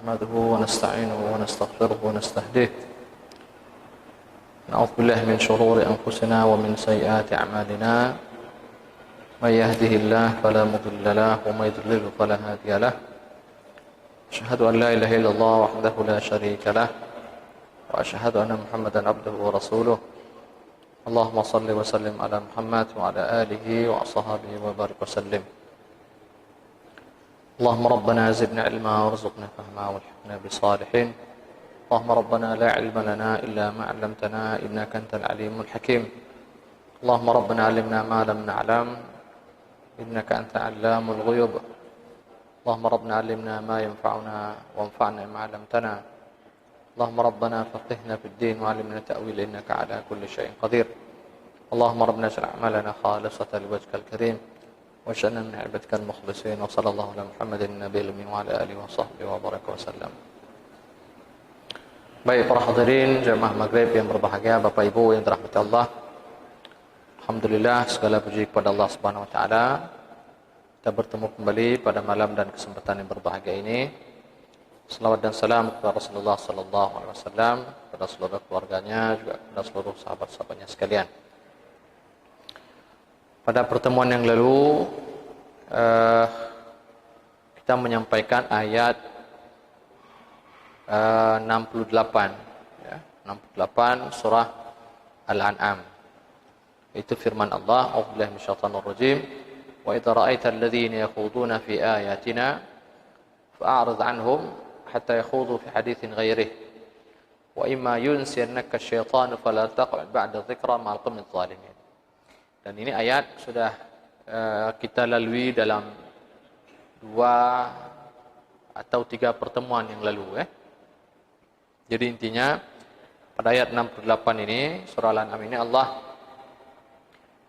نحمده ونستعينه ونستغفره ونستهديه نعوذ بالله من شرور أنفسنا ومن سيئات أعمالنا من يهده الله فلا مضل له ومن يضلل فلا هادي له أشهد أن لا إله إلا الله وحده لا شريك له وأشهد أن محمدا عبده ورسوله اللهم صل وسلم على محمد وعلى آله وأصحابه وبارك وسلم اللهم ربنا زدنا علما وارزقنا فهما والحقنا بالصالحين اللهم ربنا لا علم لنا إلا ما علمتنا إنك أنت العليم الحكيم اللهم ربنا علمنا ما لم نعلم إنك أنت علام الغيوب اللهم ربنا علمنا ما ينفعنا وانفعنا ما علمتنا اللهم ربنا فقهنا في الدين وعلمنا تأويل إنك على كل شيء قدير اللهم ربنا اجعل أعمالنا خالصة لوجهك الكريم واجعلنا من عبادك المخلصين وصلى الله على محمد النبي الأمين وعلى آله وصحبه وبارك وسلم. Baik para hadirin jemaah Maghrib yang berbahagia, Bapak Ibu yang dirahmati Allah. Alhamdulillah, segala puji kepada Allah Subhanahu wa taala. Kita bertemu kembali pada malam dan kesempatan yang berbahagia ini. Selawat dan salam kepada Rasulullah sallallahu alaihi wasallam, kepada seluruh keluarganya, juga kepada seluruh sahabat-sahabatnya sekalian. Pada pertemuan yang lalu kita menyampaikan ayat 68 ya, 68 surah Al-An'am. Itu firman Allah, A'udzubillahi minasyaitonir rajim. Wa idza ra'aita alladziina yakhuduna fi ayatina fa'rid 'anhum hatta yakhudu fi haditsin ghairihi. Wa imma yunsiyannaka asy-syaitanu fala taq'ud ba'da dzikra ma'al qawmi adh-dhalimin. Dan ini ayat sudah kita lalui dalam 2 atau 3 pertemuan yang lalu. Jadi intinya pada ayat 68 ini, surah Al-An'am ini Allah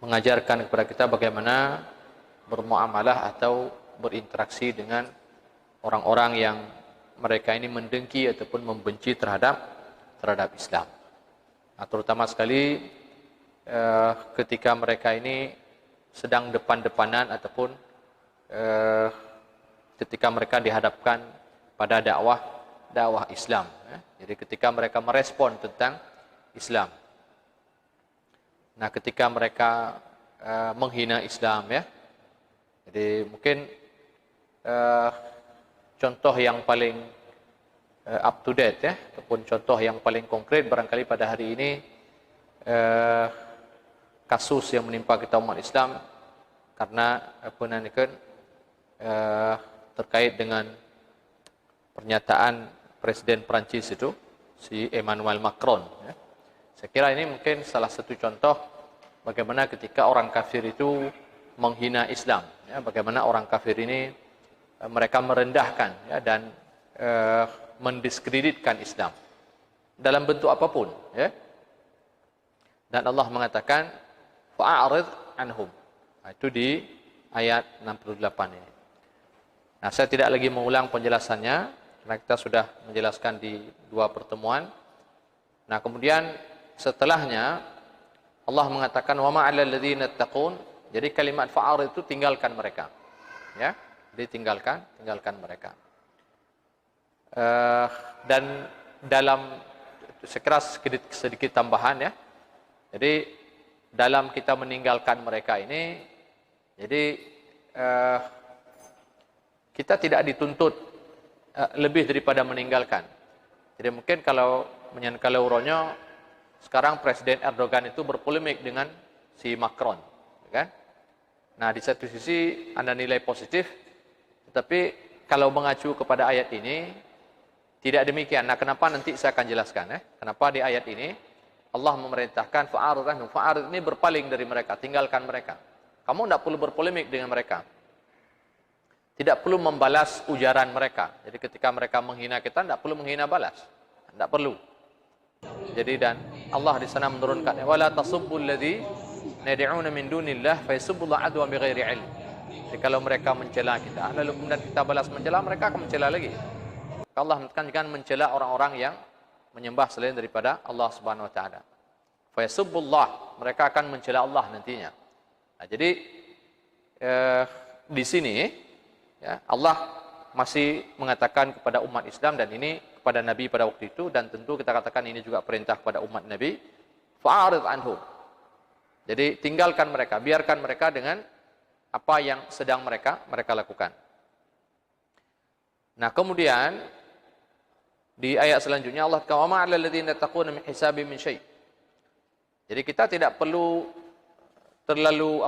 mengajarkan kepada kita bagaimana bermuamalah atau berinteraksi dengan orang-orang yang mereka ini mendengki ataupun membenci terhadap Islam. Nah, terutama sekali ketika mereka ini sedang depan-depanan ataupun ketika mereka dihadapkan pada dakwah Islam. Jadi ketika mereka merespon tentang Islam. Nah, ketika mereka menghina Islam ya. Jadi mungkin contoh yang paling up to date ya, ataupun contoh yang paling konkret barangkali pada hari ini kasus yang menimpa kita umat Islam karena terkait dengan pernyataan Presiden Prancis itu, si Emmanuel Macron. Ya. Saya kira ini mungkin salah satu contoh bagaimana ketika orang kafir itu menghina Islam. Ya, bagaimana orang kafir ini mereka merendahkan ya, dan mendiskreditkan Islam dalam bentuk apapun. Ya. Dan Allah mengatakan fa'arid anhum. Nah, itu di ayat 68 ini. Nah, saya tidak lagi mengulang penjelasannya karena kita sudah menjelaskan di 2 pertemuan. Nah, kemudian setelahnya Allah mengatakan wa ma'alal ladzina taqun. Jadi kalimat fa'arid itu tinggalkan mereka. Ya, ditinggalkan mereka. Dan dalam sekeras sedikit tambahan ya. Jadi dalam kita meninggalkan mereka ini, jadi kita tidak dituntut lebih daripada meninggalkan. Jadi mungkin kalau uronyo sekarang Presiden Erdogan itu berpolemik dengan si Macron, kan? Nah, di satu sisi Anda nilai positif, tetapi kalau mengacu kepada ayat ini tidak demikian. Nah, kenapa nanti saya akan jelaskan ya? Kenapa di ayat ini Allah memerintahkan fa'arid ini berpaling dari mereka, tinggalkan mereka. Kamu tidak perlu berpolemik dengan mereka. Tidak perlu membalas ujaran mereka. Jadi ketika mereka menghina kita, tidak perlu menghina balas. Tidak perlu. Jadi dan Allah di sana menurunkan wala tasubbul ladzi nad'una min dunillah fa yasubbul adwa bighairi ilm. Jadi kalau mereka mencela kita, lalu kemudian kita balas mencela, mereka akan mencela lagi. Allah mengatakan jangan mencela orang-orang yang menyembah selain daripada Allah Subhanahu wa taala. Fa yasubbullah, mereka akan mencela Allah nantinya. Nah, jadi di sini ya, Allah masih mengatakan kepada umat Islam, dan ini kepada Nabi pada waktu itu, dan tentu kita katakan ini juga perintah kepada umat Nabi, fa'arid anhum. Jadi tinggalkan mereka, biarkan mereka dengan apa yang sedang mereka lakukan. Nah, kemudian di ayat selanjutnya Allah kata, "Wa ma 'alal ladzina yattaquna min hisabi min syai'." Jadi kita tidak perlu terlalu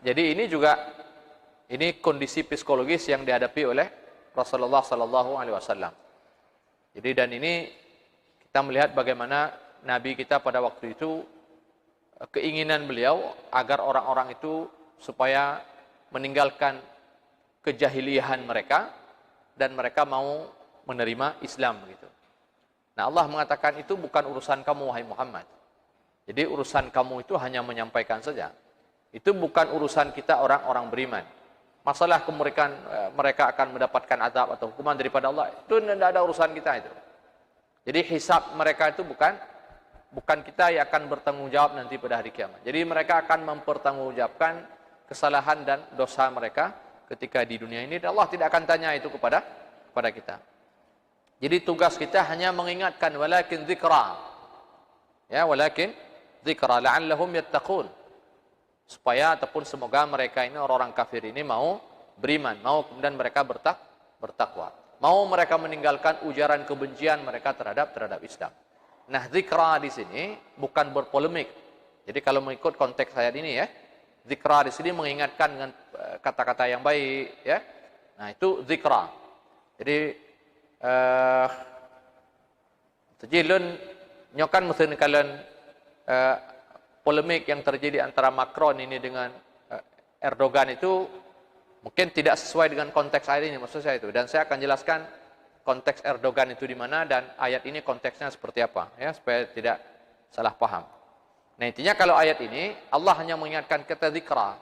jadi ini juga kondisi psikologis yang dihadapi oleh Rasulullah sallallahu alaihi wasallam. Jadi dan ini kita melihat bagaimana Nabi kita pada waktu itu, keinginan beliau agar orang-orang itu supaya meninggalkan kejahiliahan mereka dan mereka mau menerima Islam begitu. Nah, Allah mengatakan itu bukan urusan kamu wahai Muhammad. Jadi urusan kamu itu hanya menyampaikan saja. Itu bukan urusan kita orang-orang beriman. Masalah mereka akan mendapatkan azab atau hukuman daripada Allah, itu tidak ada urusan kita itu. Jadi hisab mereka itu bukan kita yang akan bertanggung jawab nanti pada hari kiamat. Jadi mereka akan mempertanggungjawabkan kesalahan dan dosa mereka ketika di dunia ini, dan Allah tidak akan tanya itu kepada kita. Jadi tugas kita hanya mengingatkan, walakin dzikra. Ya, walakin dzikra la'allahum yattaqun. Supaya ataupun semoga mereka ini, orang-orang kafir ini mau beriman, mau kemudian mereka bertakwa. Mau mereka meninggalkan ujaran kebencian mereka terhadap Islam. Nah, dzikra di sini bukan berpolemik. Jadi kalau mengikut konteks ayat ini ya, dzikra di sini mengingatkan dengan kata-kata yang baik ya. Nah, itu dzikra. Jadi sejilun nyokan mesen kalian polemik yang terjadi antara Macron ini dengan Erdogan itu mungkin tidak sesuai dengan konteks ayat ini, maksud saya itu. Dan saya akan jelaskan konteks Erdogan itu di mana dan ayat ini konteksnya seperti apa ya, supaya tidak salah paham. Nah, intinya kalau ayat ini Allah hanya mengingatkan kata zikra.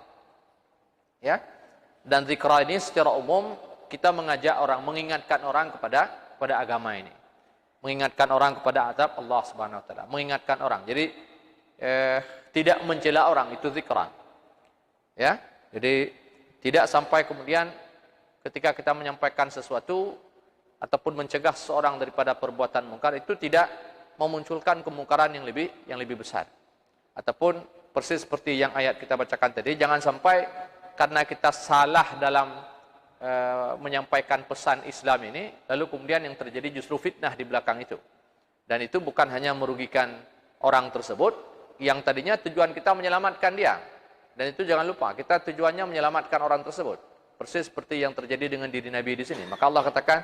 Ya. Dan zikra ini secara umum kita mengajak orang, mengingatkan orang kepada agama ini. Mengingatkan orang kepada azab Allah Subhanahu wa taala, mengingatkan orang. Jadi tidak mencela orang, itu zikra. Ya. Jadi tidak sampai kemudian ketika kita menyampaikan sesuatu ataupun mencegah seseorang daripada perbuatan mungkar, itu tidak memunculkan kemungkaran yang lebih besar. Ataupun persis seperti yang ayat kita bacakan tadi, jangan sampai karena kita salah dalam menyampaikan pesan Islam ini, lalu kemudian yang terjadi justru fitnah di belakang itu. Dan itu bukan hanya merugikan orang tersebut, yang tadinya tujuan kita menyelamatkan dia. Dan itu jangan lupa, kita tujuannya menyelamatkan orang tersebut. Persis seperti yang terjadi dengan diri Nabi di sini. Maka Allah katakan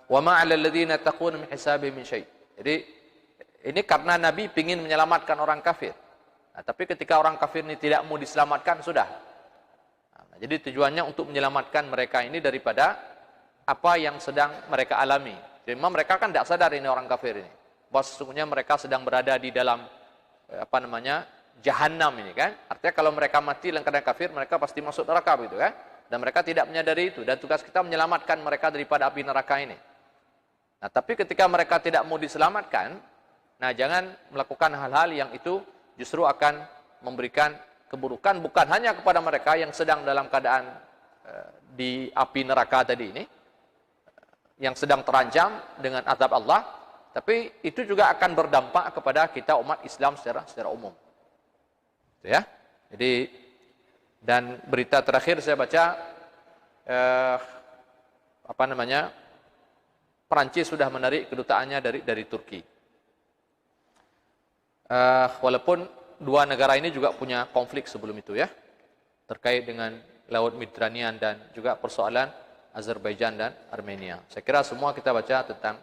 wa ma 'alal ladzina taquna min hisabi min syai'. Jadi ini karena Nabi ingin menyelamatkan orang kafir. Nah, tapi ketika orang kafir ini tidak mau diselamatkan, sudah. Nah, jadi tujuannya untuk menyelamatkan mereka ini daripada apa yang sedang mereka alami. Jadi mereka kan tidak sadar ini orang kafir ini, bahwa sesungguhnya mereka sedang berada di dalam Jahannam ini kan. Artinya kalau mereka mati dalam keadaan kafir, mereka pasti masuk neraka begitu kan. Dan mereka tidak menyadari itu, dan tugas kita menyelamatkan mereka daripada api neraka ini. Nah, tapi ketika mereka tidak mau diselamatkan, nah jangan melakukan hal-hal yang itu justru akan memberikan keburukan bukan hanya kepada mereka yang sedang dalam keadaan di api neraka tadi ini, yang sedang terancam dengan azab Allah, tapi itu juga akan berdampak kepada kita umat Islam secara umum. Itu ya. Jadi, dan berita terakhir saya baca Perancis sudah menarik kedutaannya dari Turki. Walaupun dua negara ini juga punya konflik sebelum itu ya, terkait dengan Laut Mediterranean dan juga persoalan Azerbaijan dan Armenia. Saya kira semua kita baca tentang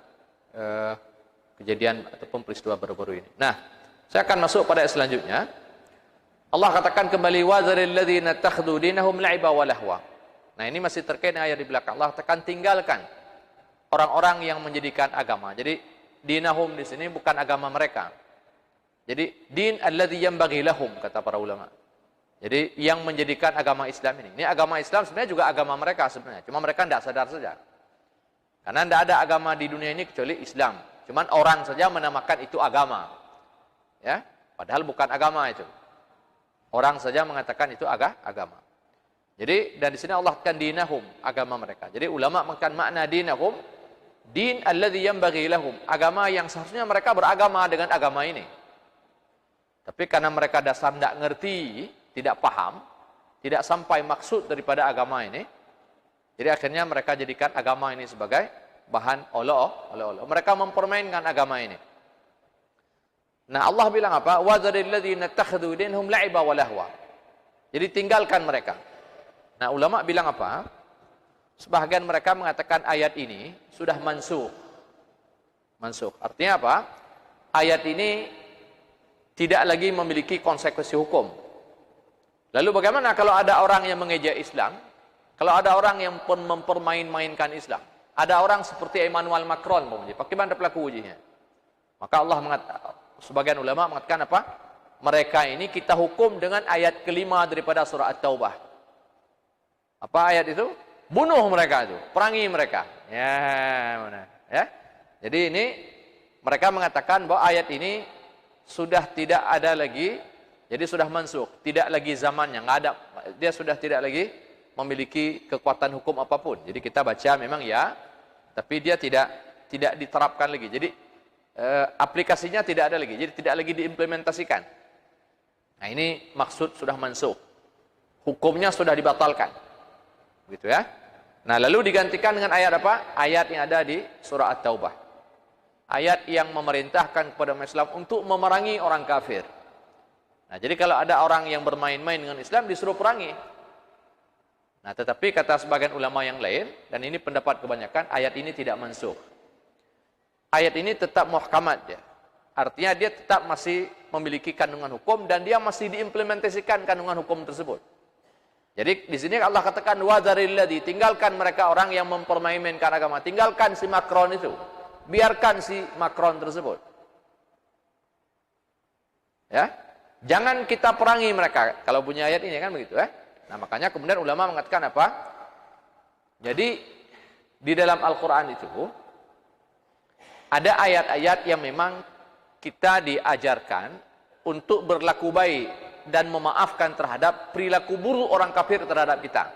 kejadian ataupun peristiwa baru-baru ini. Nah, saya akan masuk pada ayat selanjutnya. Allah katakan kembali, wazaril ladzina takhudhu dinahum la'iba wa lahwa. Nah, ini masih terkait dengan ayat di belakang. Allah katakan tinggalkan orang-orang yang menjadikan agama. Jadi dinahum di sini bukan agama mereka. Jadi din alladzi yanbaghi lahum, kata para ulama. Jadi yang menjadikan agama Islam ini agama Islam sebenarnya juga agama mereka sebenarnya. Cuma mereka tidak sadar saja. Karena tidak ada agama di dunia ini kecuali Islam. Cuman orang saja menamakan itu agama. Ya, padahal bukan agama itu. Orang saja mengatakan itu agama. Jadi dan di sini Allah katakan dinahum, agama mereka. Jadi ulama mengatakan makna dinahum, din alladzi yanbaghi lahum, agama yang seharusnya mereka beragama dengan agama ini. Tapi karena mereka dasar tidak ngerti, tidak paham, tidak sampai maksud daripada agama ini, jadi akhirnya mereka jadikan agama ini sebagai bahan olok-olok. Mereka mempermainkan agama ini. Nah Allah bilang apa? وَذَرِ الَّذِينَ اتَّخَذُوا دِينَهُمْ لَعِبًا وَلَهْوًا. Jadi tinggalkan mereka. Nah ulama bilang apa? Sebahagian mereka mengatakan ayat ini sudah mansukh. Artinya apa? Ayat ini tidak lagi memiliki konsekuensi hukum. Lalu bagaimana kalau ada orang yang mengejek Islam? Kalau ada orang yang mempermain-mainkan Islam? Ada orang seperti Emmanuel Macron, bagaimana pelaku ujinya? Maka Allah mengatakan, sebagian ulama mengatakan apa? Mereka ini kita hukum dengan ayat kelima daripada surah At-Taubah. Apa ayat itu? Bunuh mereka itu, perangi mereka. Ya, mana? Ya. Jadi ini mereka mengatakan bahwa ayat ini sudah tidak ada lagi, jadi sudah mansukh, tidak lagi zamannya, nggak ada, dia sudah tidak lagi memiliki kekuatan hukum apapun. Jadi kita baca memang ya, tapi dia tidak diterapkan lagi. Jadi aplikasinya tidak ada lagi, jadi tidak lagi diimplementasikan. Nah ini maksud sudah mansukh, hukumnya sudah dibatalkan, gitu ya. Nah lalu digantikan dengan ayat apa? Ayat yang ada di surah At-Taubah. Ayat yang memerintahkan kepada umat Islam untuk memerangi orang kafir. Nah, jadi kalau ada orang yang bermain-main dengan Islam disuruh perangi. Nah, tetapi kata sebagian ulama yang lain, dan ini pendapat kebanyakan, ayat ini tidak mansukh. Ayat ini tetap muhkamat ya. Artinya dia tetap masih memiliki kandungan hukum dan dia masih diimplementasikan kandungan hukum tersebut. Jadi di sini Allah katakan wadzaril ladzi, tinggalkan mereka orang yang mempermain-mainkan agama, tinggalkan si Macron itu. Biarkan si Macron tersebut. Ya. Jangan kita perangi mereka. Kalau punya ayat ini kan begitu ya. Nah, makanya kemudian ulama mengatakan apa? Jadi di dalam Al-Qur'an itu ada ayat-ayat yang memang kita diajarkan untuk berlaku baik dan memaafkan terhadap perilaku buruk orang kafir terhadap kita.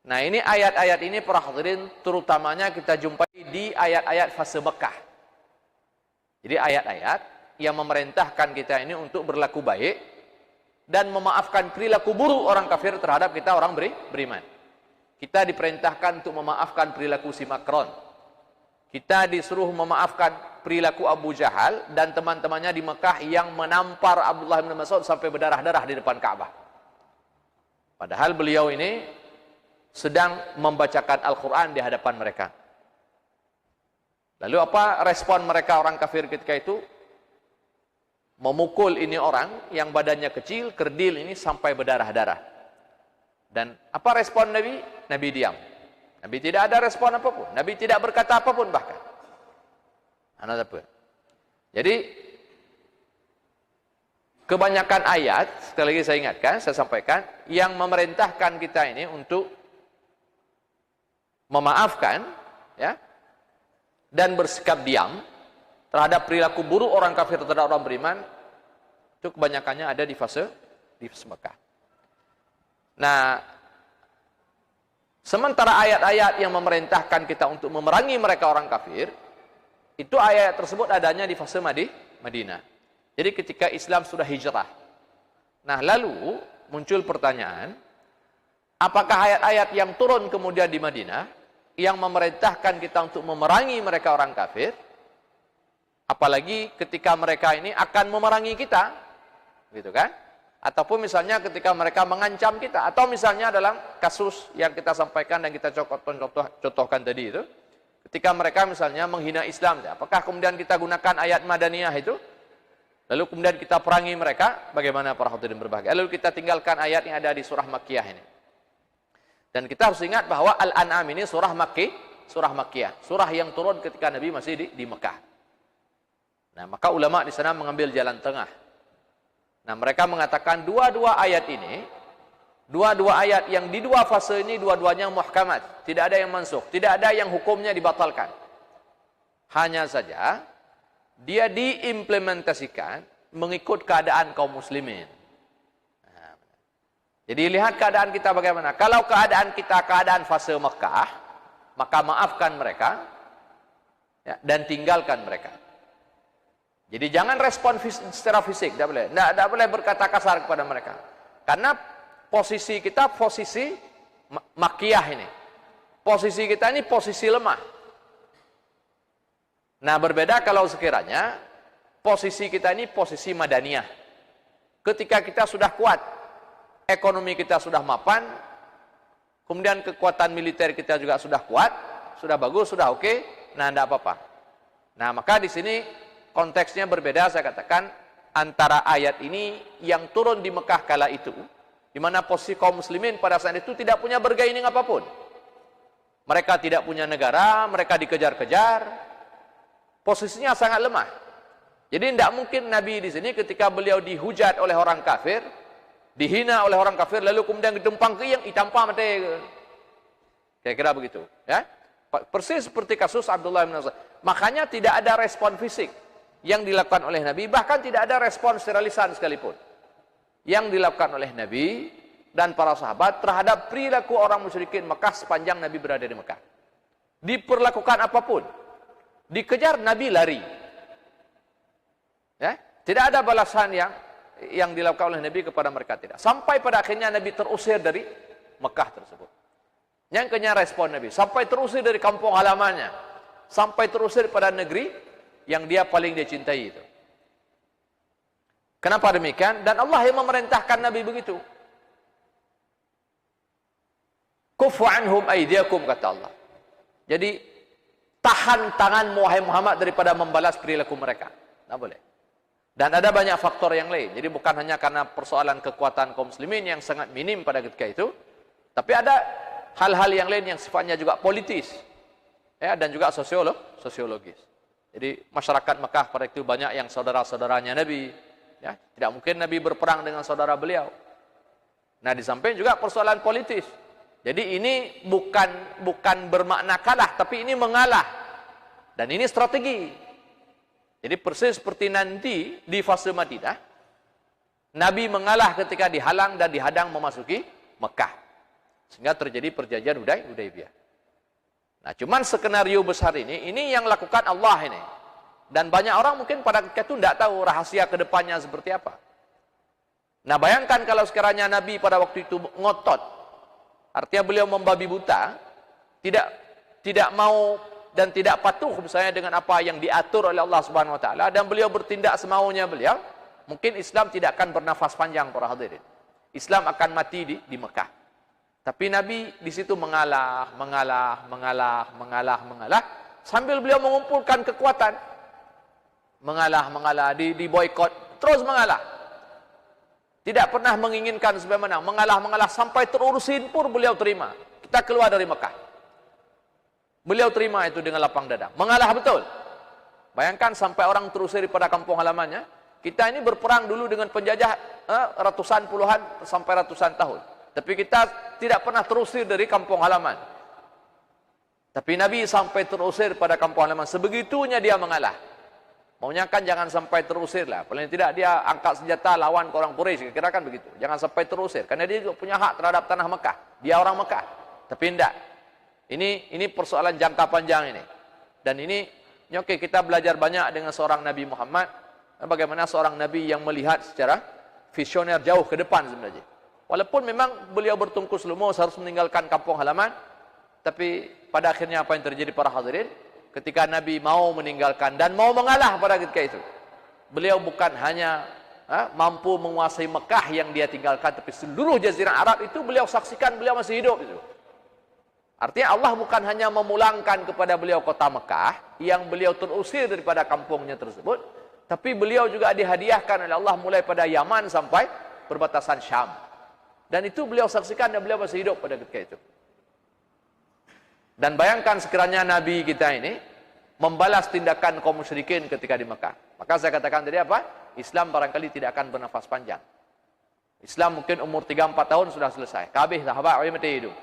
Nah ini ayat-ayat ini para hadirin terutamanya kita jumpai di ayat-ayat fase Mekah. Jadi ayat-ayat yang memerintahkan kita ini untuk berlaku baik dan memaafkan perilaku buruk orang kafir terhadap kita orang beriman. Kita diperintahkan untuk memaafkan perilaku si Macron. Kita disuruh memaafkan perilaku Abu Jahal dan teman-temannya di Mekah yang menampar Abdullah bin Mas'ud sampai berdarah-darah di depan Ka'bah. Padahal beliau ini sedang membacakan Al-Quran di hadapan mereka. Lalu apa respon mereka orang kafir ketika itu? Memukul ini orang yang badannya kecil, kerdil ini sampai berdarah-darah. Dan apa respon Nabi? Nabi diam. Nabi tidak ada respon apapun. Nabi tidak berkata apapun bahkan. Jadi kebanyakan ayat, sekali lagi saya ingatkan, saya sampaikan, yang memerintahkan kita ini untuk memaafkan ya dan bersikap diam terhadap perilaku buruk orang kafir terhadap orang beriman, itu kebanyakannya ada di fase Mekah. Nah, sementara ayat-ayat yang memerintahkan kita untuk memerangi mereka orang kafir, itu ayat tersebut adanya di fase Madinah. Jadi ketika Islam sudah hijrah. Nah, lalu muncul pertanyaan, apakah ayat-ayat yang turun kemudian di Madinah yang memerintahkan kita untuk memerangi mereka orang kafir, apalagi ketika mereka ini akan memerangi kita, gitu kan? Ataupun misalnya ketika mereka mengancam kita, atau misalnya dalam kasus yang kita sampaikan dan kita contohkan tadi itu, ketika mereka misalnya menghina Islam, apakah kemudian kita gunakan ayat Madaniyah itu, lalu kemudian kita perangi mereka? Bagaimana para hadirin berbahagia? Lalu kita tinggalkan ayat yang ada di surah Makkiyah ini. Dan kita harus ingat bahwa Al-An'am ini surah Makkiyah, surah yang turun ketika Nabi masih di Mekah. Nah, maka ulama di sana mengambil jalan tengah. Nah, mereka mengatakan dua-dua ayat ini, dua-dua ayat yang di dua fase ini dua-duanya muhkamat, tidak ada yang mansukh, tidak ada yang hukumnya dibatalkan. Hanya saja dia diimplementasikan mengikut keadaan kaum muslimin. Jadi lihat keadaan kita bagaimana. Kalau keadaan kita keadaan fase Mekah, maka maafkan mereka ya, dan tinggalkan mereka. Jadi jangan respon secara fisik, tidak boleh. Tidak boleh berkata kasar kepada mereka. Karena posisi kita posisi makiyah ini. Posisi kita ini posisi lemah. Nah berbeda kalau sekiranya posisi kita ini posisi madaniyah. Ketika kita sudah kuat, ekonomi kita sudah mapan, kemudian kekuatan militer kita juga sudah kuat, sudah bagus, sudah oke, nah tidak apa-apa. Nah maka di sini konteksnya berbeda, saya katakan antara ayat ini yang turun di Mekah kala itu, di mana posisi kaum muslimin pada saat itu tidak punya bargaining apapun. Mereka tidak punya negara, mereka dikejar-kejar, posisinya sangat lemah. Jadi tidak mungkin Nabi di sini ketika beliau dihujat oleh orang kafir, dihina oleh orang kafir, lalu kemudian ditempang ke yang itampa mati. Kira-kira begitu, ya. Persis seperti kasus Abdullah bin Mas'ud. Makanya tidak ada respon fisik yang dilakukan oleh Nabi, bahkan tidak ada respon secara lisan sekalipun yang dilakukan oleh Nabi dan para sahabat terhadap perilaku orang musyrikin Mekah sepanjang Nabi berada di Mekah. Diperlakukan apapun, dikejar Nabi lari. Ya, tidak ada balasan yang dilakukan oleh Nabi kepada mereka, tidak. Sampai pada akhirnya Nabi terusir dari Mekah tersebut. Yang kenyang respon Nabi, sampai terusir dari kampung halamannya, sampai terusir pada negeri yang dia paling dia cintai itu. Kenapa demikian? Dan Allah yang memerintahkan Nabi begitu. Kufu anhum aydiyakum, kata Allah. Jadi tahan tangan wahai Muhammad daripada membalas perilaku mereka. Tidak boleh. Dan ada banyak faktor yang lain. Jadi bukan hanya karena persoalan kekuatan kaum muslimin yang sangat minim pada ketika itu, tapi ada hal-hal yang lain yang sifatnya juga politis, ya, dan juga sosiologis. Jadi masyarakat Mekah pada itu banyak yang saudara-saudaranya Nabi, ya, tidak mungkin Nabi berperang dengan saudara beliau. Nah di samping juga persoalan politis. Jadi ini bukan bermakna kalah, tapi ini mengalah, dan ini strategi. Jadi persis seperti nanti di fase Madinah, Nabi mengalah ketika dihalang dan dihadang memasuki Mekah, sehingga terjadi perjanjian Hudaybiyah. Nah, cuman skenario besar ini yang lakukan Allah ini, dan banyak orang mungkin pada ketika itu tidak tahu rahasia kedepannya seperti apa. Nah, bayangkan kalau sekiranya Nabi pada waktu itu ngotot, artinya beliau membabi buta, tidak mau dan tidak patuh misalnya dengan apa yang diatur oleh Allah Subhanahu wa taala, dan beliau bertindak semaunya beliau, mungkin Islam tidak akan bernafas panjang para hadirin. Islam akan mati di Mekah. Tapi Nabi di situ mengalah sambil beliau mengumpulkan kekuatan. Mengalah, di boykot, terus mengalah. Tidak pernah menginginkan supaya menang, mengalah sampai terurusin pun beliau terima. Kita keluar dari Mekah. Beliau terima itu dengan lapang dada. Mengalah betul. Bayangkan sampai orang terusir pada kampung halamannya. Kita ini berperang dulu dengan penjajah ratusan, puluhan, sampai ratusan tahun. Tapi kita tidak pernah terusir dari kampung halaman. Tapi Nabi sampai terusir pada kampung halaman. Sebegitunya dia mengalah. Maunya kan jangan sampai terusir lah. Paling tidak dia angkat senjata lawan ke orang Quraisy. Kira-kira kan begitu. Jangan sampai terusir. Karena dia juga punya hak terhadap tanah Mekah. Dia orang Mekah. Tapi tidak. Ini persoalan jangka panjang ini. Dan ini oke, kita belajar banyak dengan seorang Nabi Muhammad. Bagaimana seorang Nabi yang melihat secara visioner jauh ke depan sebenarnya. Walaupun memang beliau bertungkus lumus harus meninggalkan kampung halaman. Tapi pada akhirnya apa yang terjadi para hadirin? Ketika Nabi mau meninggalkan dan mau mengalah pada ketika itu. Beliau bukan hanya mampu menguasai Mekah yang dia tinggalkan, tapi seluruh jazirah Arab itu beliau saksikan, beliau masih hidup itu. Artinya Allah bukan hanya memulangkan kepada beliau kota Mekah yang beliau terusir daripada kampungnya tersebut, tapi beliau juga dihadiahkan oleh Allah mulai pada Yaman sampai perbatasan Syam. Dan itu beliau saksikan dan beliau masih hidup pada ketika itu. Dan bayangkan sekiranya Nabi kita ini membalas tindakan kaum musyrikin ketika di Mekah. Maka saya katakan tadi apa? Islam barangkali tidak akan bernafas panjang. Islam mungkin umur 3-4 tahun sudah selesai. Kabeh sahabat awal mati hidup.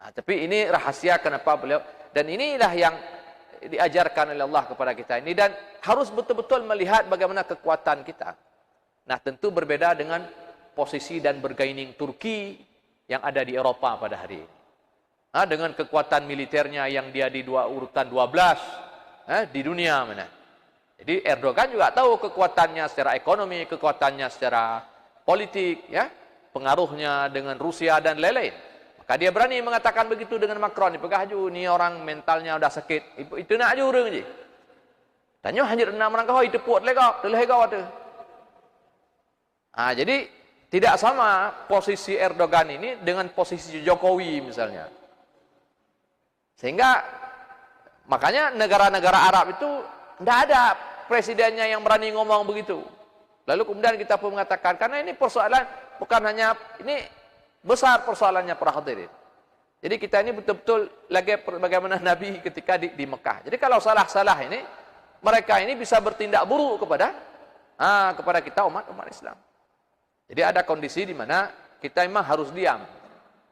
Nah, tapi ini rahasia kenapa beliau, dan inilah yang diajarkan oleh Allah kepada kita ini, dan harus betul-betul melihat bagaimana kekuatan kita. Nah tentu berbeda dengan posisi dan bergaining Turki yang ada di Eropa pada hari ini. Dengan kekuatan militernya yang dia di urutan 12 di dunia mana. Jadi Erdogan juga tahu kekuatannya secara ekonomi, kekuatannya secara politik, ya, pengaruhnya dengan Rusia dan lain-lain. Maka dia berani mengatakan begitu dengan Macron. Dipegah ju, ni orang mentalnya udah sakit. Itu nak ju orang je. Tanya hanya enam orang kau itu puat lega, lega tu. Jadi tidak sama posisi Erdogan ini dengan posisi Jokowi misalnya. Sehingga makanya negara-negara Arab itu tidak ada presidennya yang berani ngomong begitu. Lalu kemudian kita pun mengatakan, karena ini persoalan bukan hanya, ini besar persoalannya para hadirin. Jadi kita ini betul-betul lagi bagaimana Nabi ketika di Mekah. Jadi kalau salah-salah ini, mereka ini bisa bertindak buruk kepada kita umat Islam. Jadi ada kondisi di mana kita memang harus diam.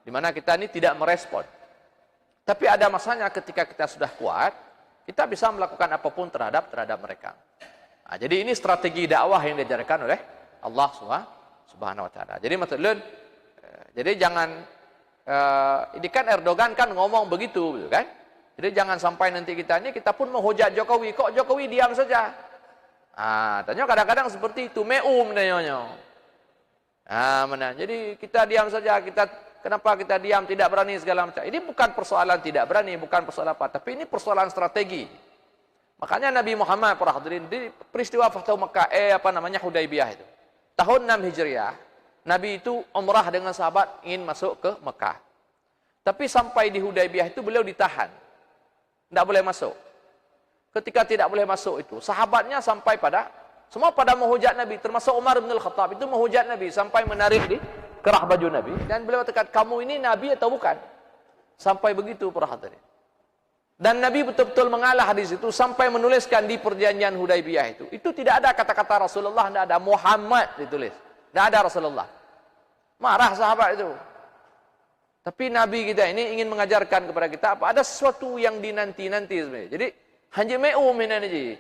Di mana kita ini tidak merespon. Tapi ada masanya ketika kita sudah kuat, kita bisa melakukan apapun terhadap mereka. Jadi ini strategi dakwah yang diajarkan oleh Allah Subhanahu wa taala. Jadi maksudnya, jadi jangan ini kan Erdogan kan ngomong begitu kan? Jadi jangan sampai nanti kita pun menghujat Jokowi, kok Jokowi diam saja. Tanya kadang-kadang seperti itu, meum nanya. Mana? Jadi kita diam saja, kenapa kita diam, tidak berani segala macam. Ini bukan persoalan tidak berani, bukan persoalan apa, tapi ini persoalan strategi. Makanya Nabi Muhammad para hadirin di peristiwa Fathu Makkah Hudaybiyah itu. Tahun 6 Hijriah, Nabi itu umrah dengan sahabat ingin masuk ke Mekah. Tapi sampai di Hudaybiyah itu beliau ditahan. Tidak boleh masuk. Ketika tidak boleh masuk itu, sahabatnya sampai semua pada menghujat Nabi, termasuk Umar bin Al-Khattab itu menghujat Nabi sampai menarik di kerah baju Nabi dan beliau katakan, kamu ini Nabi atau bukan? Sampai begitu para hadirin. Dan Nabi betul-betul mengalah di situ sampai menuliskan di perjanjian Hudaybiyah itu. Itu tidak ada kata-kata Rasulullah, tidak ada Muhammad ditulis. Tidak ada Rasulullah. Marah sahabat itu. Tapi Nabi kita ini ingin mengajarkan kepada kita apa? Ada sesuatu yang dinanti-nanti sebenarnya. Jadi hanya me'um ini.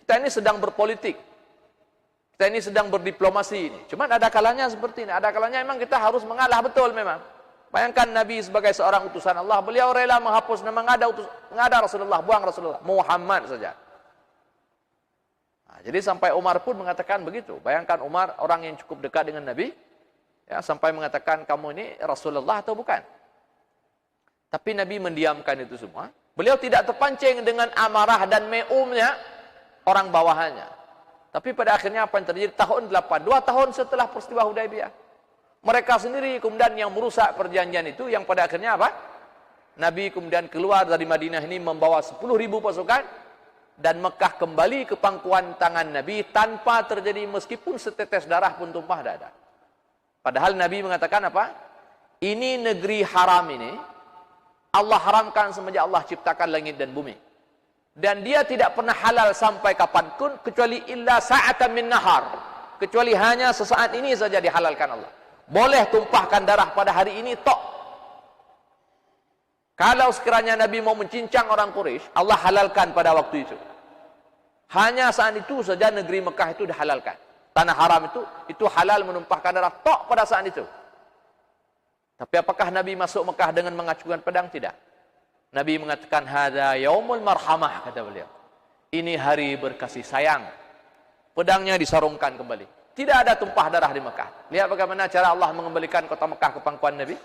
Kita ini sedang berpolitik. Kita ini sedang berdiplomasi ini. Cuma ada kalanya seperti ini. Ada kalanya memang kita harus mengalah betul memang. Bayangkan Nabi sebagai seorang utusan Allah, beliau rela menghapus nama ngada Rasulullah, buang Rasulullah, Muhammad saja. Jadi sampai Umar pun mengatakan begitu. Bayangkan Umar orang yang cukup dekat dengan Nabi, ya, sampai mengatakan kamu ini Rasulullah atau bukan. Tapi Nabi mendiamkan itu semua. Beliau tidak terpancing dengan amarah dan me'umnya orang bawahannya. Tapi pada akhirnya apa yang terjadi? Tahun 8, 2 tahun setelah peristiwa Hudaybiyah. Mereka sendiri kemudian yang merusak perjanjian itu, yang pada akhirnya apa? Nabi kemudian keluar dari Madinah ini membawa 10.000 pasukan dan Mekah kembali ke pangkuan tangan Nabi tanpa terjadi meskipun setetes darah pun tumpah dada. Padahal Nabi mengatakan apa? Ini negeri haram ini Allah haramkan semenjak Allah ciptakan langit dan bumi. Dan dia tidak pernah halal sampai kapanpun kecuali illa sa'atan min nahar. Kecuali hanya sesaat ini saja dihalalkan Allah. Boleh tumpahkan darah pada hari ini tok. Kalau sekiranya Nabi mau mencincang orang Quraisy, Allah halalkan pada waktu itu. Hanya saat itu saja negeri Mekah itu dihalalkan. Tanah haram itu halal menumpahkan darah tok pada saat itu. Tapi apakah Nabi masuk Mekah dengan mengacungkan pedang? Tidak. Nabi mengatakan hadza yaumul marhamah, kata beliau. Ini hari berkasih sayang. Pedangnya disarungkan kembali. Tidak ada tumpah darah di Mekah. Lihat bagaimana cara Allah mengembalikan kota Mekah ke pangkuan Nabi.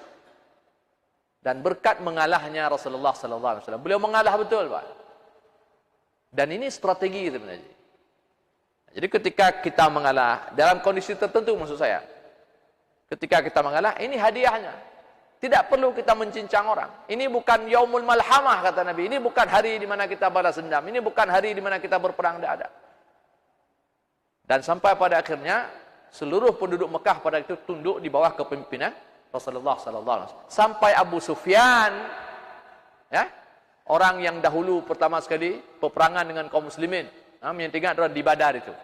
Dan berkat mengalahnya Rasulullah sallallahu alaihi wasallam. Beliau mengalah betul, Pak. Dan ini strategi sebenarnya. Jadi ketika kita mengalah dalam kondisi tertentu, maksud saya. Ketika kita mengalah, ini hadiahnya. Tidak perlu kita mencincang orang. Ini bukan yaumul malhamah, kata Nabi. Ini bukan hari di mana kita balas dendam. Ini bukan hari di mana kita berperang, tidak ada. Dan sampai pada akhirnya seluruh penduduk Mekah pada itu tunduk di bawah kepemimpinan Rasulullah sallallahu alaihi wasallam. Sampai Abu Sufyan, ya, orang yang dahulu pertama sekali peperangan dengan kaum muslimin, yang ingat di Badar itu.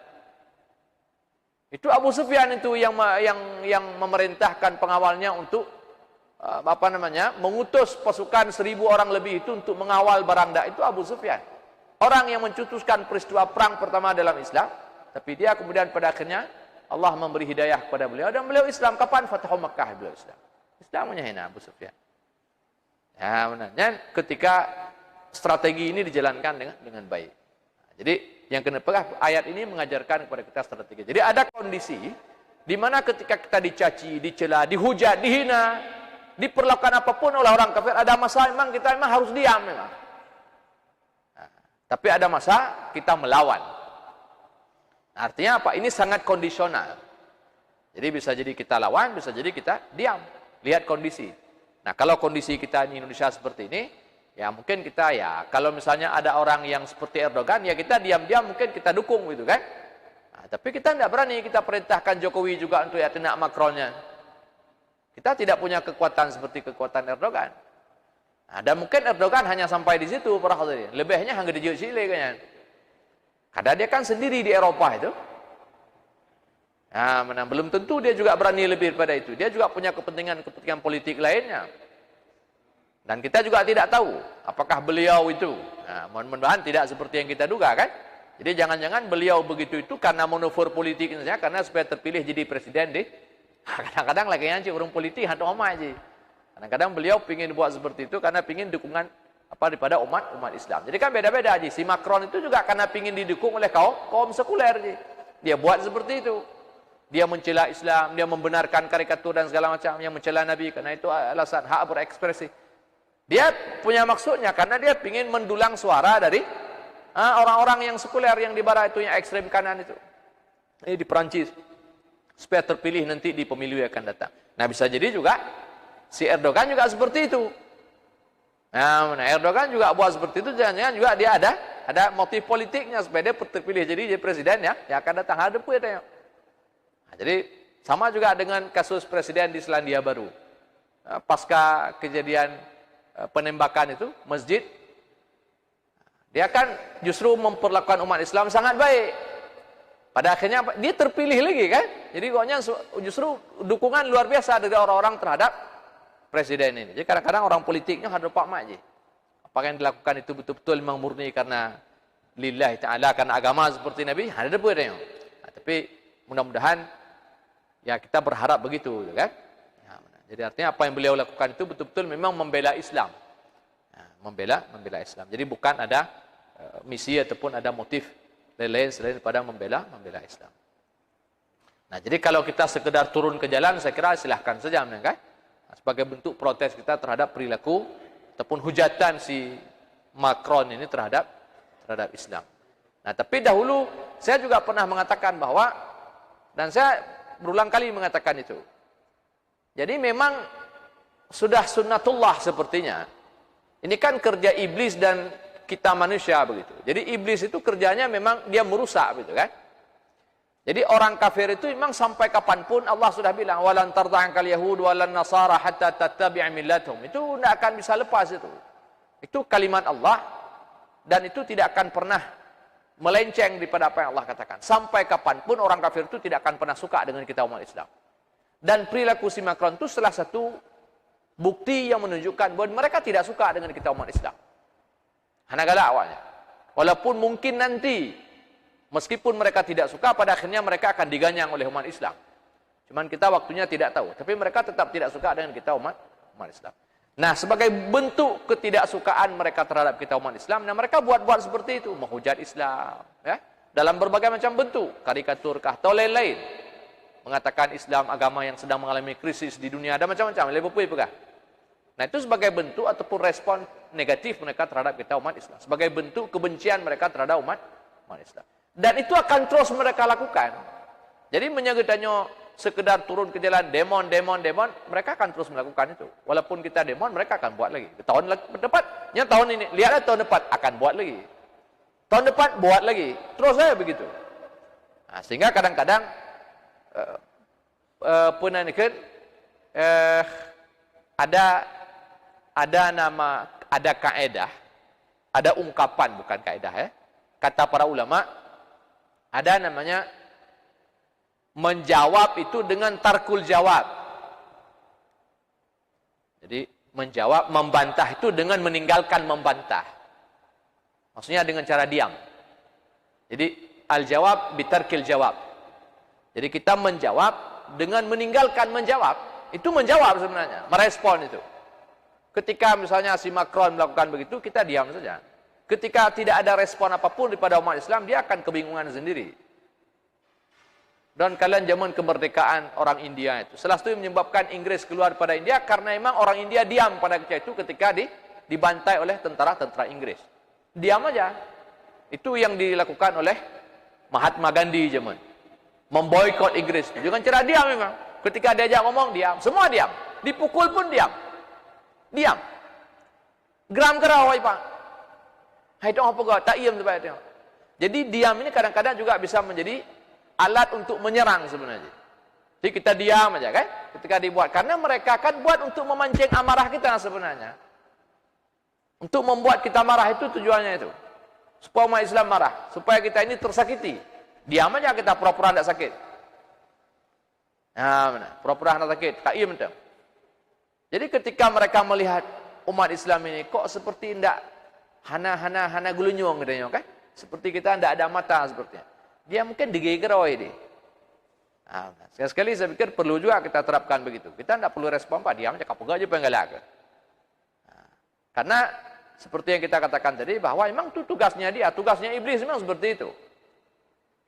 Itu Abu Sufyan itu yang memerintahkan pengawalnya untuk mengutus pasukan 1.000 orang lebih itu untuk mengawal Barangda. Itu Abu Sufyan. Orang yang mencetuskan peristiwa perang pertama dalam Islam. Tapi dia kemudian pada akhirnya Allah memberi hidayah kepada beliau dan beliau Islam. Kapan Fathu Makkah beliau Islam? Islamnya hina Abu Sufyan. Ya, benar. Dan ketika strategi ini dijalankan dengan baik. Jadi yang kenapa ayat ini mengajarkan kepada kita strategi. Jadi ada kondisi di mana ketika kita dicaci, dicela, dihujat, dihina, diperlakukan apapun oleh orang kafir, ada masa memang kita harus diam memang. Nah, tapi ada masa kita melawan. Artinya apa? Ini sangat kondisional. Jadi bisa jadi kita lawan, bisa jadi kita diam. Lihat kondisi. Nah, kalau kondisi kita di Indonesia seperti ini, ya mungkin kita ya, kalau misalnya ada orang yang seperti Erdogan, ya kita diam-diam mungkin kita dukung gitu kan. Nah, tapi kita tidak berani, kita perintahkan Jokowi juga untuk ya tindak Macronnya. Kita tidak punya kekuatan seperti kekuatan Erdogan. Nah, dan mungkin Erdogan hanya sampai di situ, para hadirin. Lebihnya hanya di Chile kayaknya. Karena dia kan sendiri di Eropa itu. Nah, belum tentu dia juga berani lebih daripada itu. Dia juga punya kepentingan politik lainnya. Dan kita juga tidak tahu apakah beliau itu, nah, mudah-mudahan tidak seperti yang kita duga kan. Jadi jangan-jangan beliau begitu itu karena manuver politik saja, karena supaya terpilih jadi presiden deh. Kadang-kadang lagi nyanyi orang politik atau omah aja. Kadang-kadang beliau ingin buat seperti itu karena ingin dukungan daripada umat Islam. Jadi kan beda-beda aja. Si Macron itu juga karena ingin didukung oleh kaum sekuler aja. Dia buat seperti itu. Dia mencela Islam, dia membenarkan karikatur dan segala macam, yang mencela Nabi, karena itu alasan hak berekspresi. Dia punya maksudnya karena dia ingin mendulang suara dari orang-orang yang sekuler yang di barat itu, yang ekstrem kanan itu. Ini di Perancis supaya terpilih nanti di pemilu yang akan datang. Nah, bisa jadi juga si Erdogan juga seperti itu. Nah, Erdogan juga buat seperti itu, jangan-jangan juga dia ada motif politiknya supaya dia terpilih jadi presiden ya, yang akan datang hadap ya. Nah, jadi sama juga dengan kasus presiden di Selandia Baru. Pasca kejadian penembakan itu, masjid, dia kan justru memperlakukan umat Islam sangat baik. Pada akhirnya dia terpilih lagi kan. Jadi pokoknya justru dukungan luar biasa dari orang-orang terhadap presiden ini. Jadi kadang-kadang orang politiknya harus pak mak je. Apakah yang dilakukan itu betul-betul memang murni karena lillahi ta'ala, karena agama seperti Nabi, ada pun ada. Nah, tapi mudah-mudahan ya kita berharap begitu kan. Ya, jadi artinya apa yang beliau lakukan itu betul-betul memang membela Islam. Nah, membela Islam. Jadi bukan ada misi ataupun ada motif lain selain pada membela Islam. Nah, jadi kalau kita sekedar turun ke jalan, saya kira silahkan saja kan. Nah, sebagai bentuk protes kita terhadap perilaku ataupun hujatan si Macron ini terhadap Islam. Nah, tapi dahulu saya juga pernah mengatakan bahwa, dan saya berulang kali mengatakan itu. Jadi memang sudah sunnatullah sepertinya. Ini kan kerja iblis dan kita manusia begitu. Jadi iblis itu kerjanya memang dia merusak gitu kan. Jadi orang kafir itu memang sampai kapanpun Allah sudah bilang walan tarda'ankal yahud walan nasara hatta tattabi'a millatuhum. Itu tidak akan bisa lepas itu. Itu kalimat Allah dan itu tidak akan pernah melenceng daripada apa yang Allah katakan. Sampai kapanpun orang kafir itu tidak akan pernah suka dengan kita umat Islam. Dan perilaku si Macron itu salah satu bukti yang menunjukkan bahwa mereka tidak suka dengan kita umat Islam. Hanagala awalnya. Walaupun mungkin nanti, meskipun mereka tidak suka, pada akhirnya mereka akan diganyang oleh umat Islam. Cuman kita waktunya tidak tahu. Tapi mereka tetap tidak suka dengan kita umat Islam. Nah, sebagai bentuk ketidaksukaan mereka terhadap kita umat Islam, nah mereka buat-buat seperti itu, menghujat Islam, ya, dalam berbagai macam bentuk, karikatur kah atau lain-lain, mengatakan Islam agama yang sedang mengalami krisis di dunia, ada macam-macam, Nah, itu sebagai bentuk ataupun respon negatif mereka terhadap kita umat Islam, sebagai bentuk kebencian mereka terhadap umat Islam, dan itu akan terus mereka lakukan. Jadi menyagetanya sekedar turun ke jalan, demon, mereka akan terus melakukan itu. Walaupun kita demon, mereka akan buat lagi. Tahun depan, yang tahun ini, lihatlah tahun depan, akan buat lagi. Tahun depan, buat lagi. Terus saja begitu. Nah, sehingga kadang-kadang, ada kaedah, ada ungkapan, bukan kaedah ya. Kata para ulama, ada namanya menjawab itu dengan tarkul jawab. Jadi menjawab, membantah itu dengan meninggalkan membantah. Maksudnya dengan cara diam. Jadi al-jawab bitarkil jawab. Jadi kita menjawab dengan meninggalkan menjawab. Itu menjawab sebenarnya, merespon itu. Ketika misalnya si Macron melakukan begitu, kita diam saja. Ketika tidak ada respon apapun daripada umat Islam, dia akan kebingungan sendiri. Dan kalian zaman kemerdekaan orang India itu, salah satu yang menyebabkan Inggris keluar pada India karena memang orang India diam pada ketika itu ketika dibantai oleh tentara-tentara Inggris. Diam aja. Itu yang dilakukan oleh Mahatma Gandhi zaman. Memboikot Inggris. Dengan cara diam memang. Ketika diajak ngomong, diam. Semua diam. Dipukul pun diam. Diam. Geram kerau, Pak. Hai tengok apa kau? Tak diam tempat tengok. Jadi diam ini kadang-kadang juga bisa menjadi alat untuk menyerang sebenarnya. Jadi kita diam aja kan? Ketika dibuat. Karena mereka akan buat untuk memancing amarah kita sebenarnya. Untuk membuat kita marah itu tujuannya itu. Supaya umat Islam marah. Supaya kita ini tersakiti. Diam aja kita pura-pura tidak sakit. Nah, mana? Pura-pura tidak sakit. Tak diam betul. Jadi ketika mereka melihat umat Islam ini kok seperti tidak hana gulunyong katanya kan? Seperti kita tidak ada mata sepertinya. Dia mungkin digeger oleh dia. Nah, sekali-sekali saya pikir perlu juga kita terapkan begitu. Kita tidak perlu respon, Pak. Diam aja, kapok aja penggalak. Nah, karena seperti yang kita katakan tadi, bahwa memang itu tugasnya dia, tugasnya iblis memang seperti itu.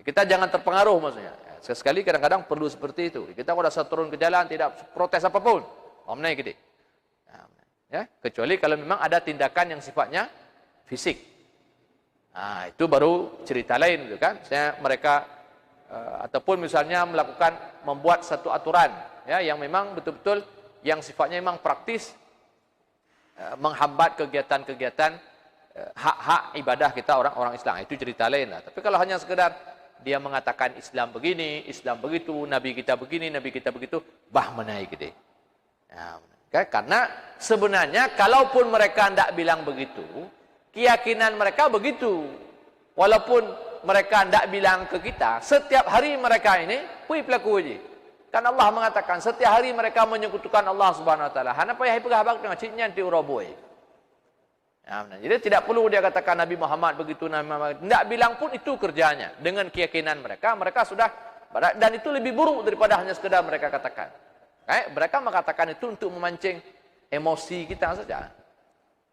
Kita jangan terpengaruh maksudnya. Sekali-sekali kadang-kadang perlu seperti itu. Kita kalau sudah turun ke jalan, tidak protes apapun. Omnai gede. Nah, ya, kecuali kalau memang ada tindakan yang sifatnya fisik. Nah, itu baru cerita lain gitu kan. Mereka ataupun misalnya membuat satu aturan ya yang memang betul-betul yang sifatnya memang praktis menghambat kegiatan-kegiatan hak-hak ibadah kita orang-orang Islam. Itu cerita lain lah. Tapi kalau hanya sekedar dia mengatakan Islam begini, Islam begitu, Nabi kita begini, Nabi kita begitu, bah menaik gede. Nah, karena sebenarnya kalaupun mereka tidak bilang begitu, keyakinan mereka begitu. Walaupun mereka tidak bilang ke kita, setiap hari mereka ini pui pelaku je. Kan Allah mengatakan setiap hari mereka menyekutukan Allah Subhanahu wa taala. Hana payah pegah bak dengan ciknya di uraboi. Ya, jadi tidak perlu dia katakan Nabi Muhammad begitu, Nabi Muhammad. Tidak bilang pun itu kerjanya. Dengan keyakinan mereka, mereka sudah dan itu lebih buruk daripada hanya sekedar mereka katakan. Mereka mengatakan itu untuk memancing emosi kita saja.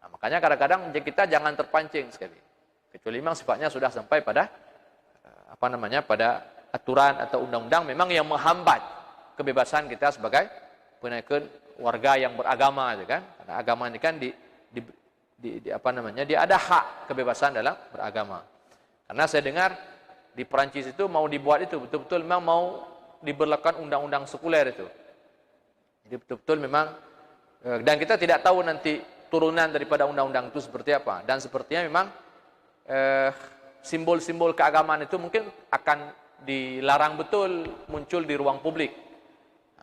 Nah, makanya kadang-kadang kita jangan terpancing sekali. Kecuali memang sifatnya sudah sampai pada pada aturan atau undang-undang memang yang menghambat kebebasan kita sebagai warga yang beragama, kan? Karena agama ini kan dia ada hak kebebasan dalam beragama. Karena saya dengar di Perancis itu mau dibuat itu betul-betul memang mau diberlakukan undang-undang sekuler itu. Jadi betul-betul memang dan kita tidak tahu nanti turunan daripada undang-undang itu seperti apa, dan sepertinya memang simbol-simbol keagamaan itu mungkin akan dilarang betul muncul di ruang publik.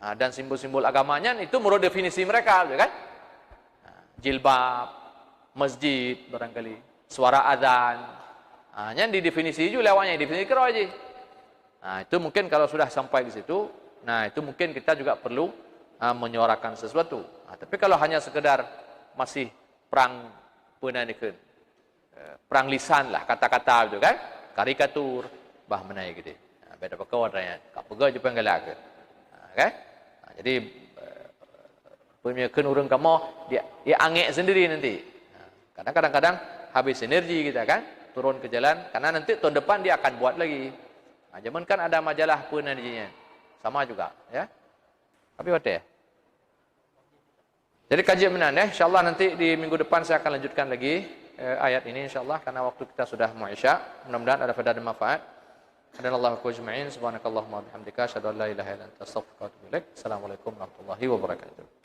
Dan simbol-simbol agamanya itu menurut definisi mereka, kan? Jilbab, masjid barangkali, suara azan. Hanya di definisi juga lewatnya, definisi kero aja. Nah, itu mungkin kalau sudah sampai di situ, nah itu mungkin kita juga perlu menyuarakan sesuatu. Tapi kalau hanya sekedar masih perang perang lisan lah, kata-kata itu kan, karikatur, bah menaik gitu. Beda pakai warnanya, kap pegah je penggalak. Kan? Jadi pemikiran orang kamu dia angek sendiri nanti. Karena kadang-kadang habis energi kita kan, turun ke jalan, karena nanti tahun depan dia akan buat lagi. Nah, zaman kan ada majalah pun energinya. Sama juga, ya. Tapi what ya? Jadi kajian menan ya, insyaallah nanti di minggu depan saya akan lanjutkan lagi ayat ini insyaallah karena waktu kita sudah mau isya. Mudah-mudahan ada faedah dan manfaat. Hadanallahu wa ajma'in. Subhanakallahumma wa bihamdika asyhadu an la ilaha illa anta astaghfiruka wa atubu ilaik. Assalamualaikum warahmatullahi wabarakatuh.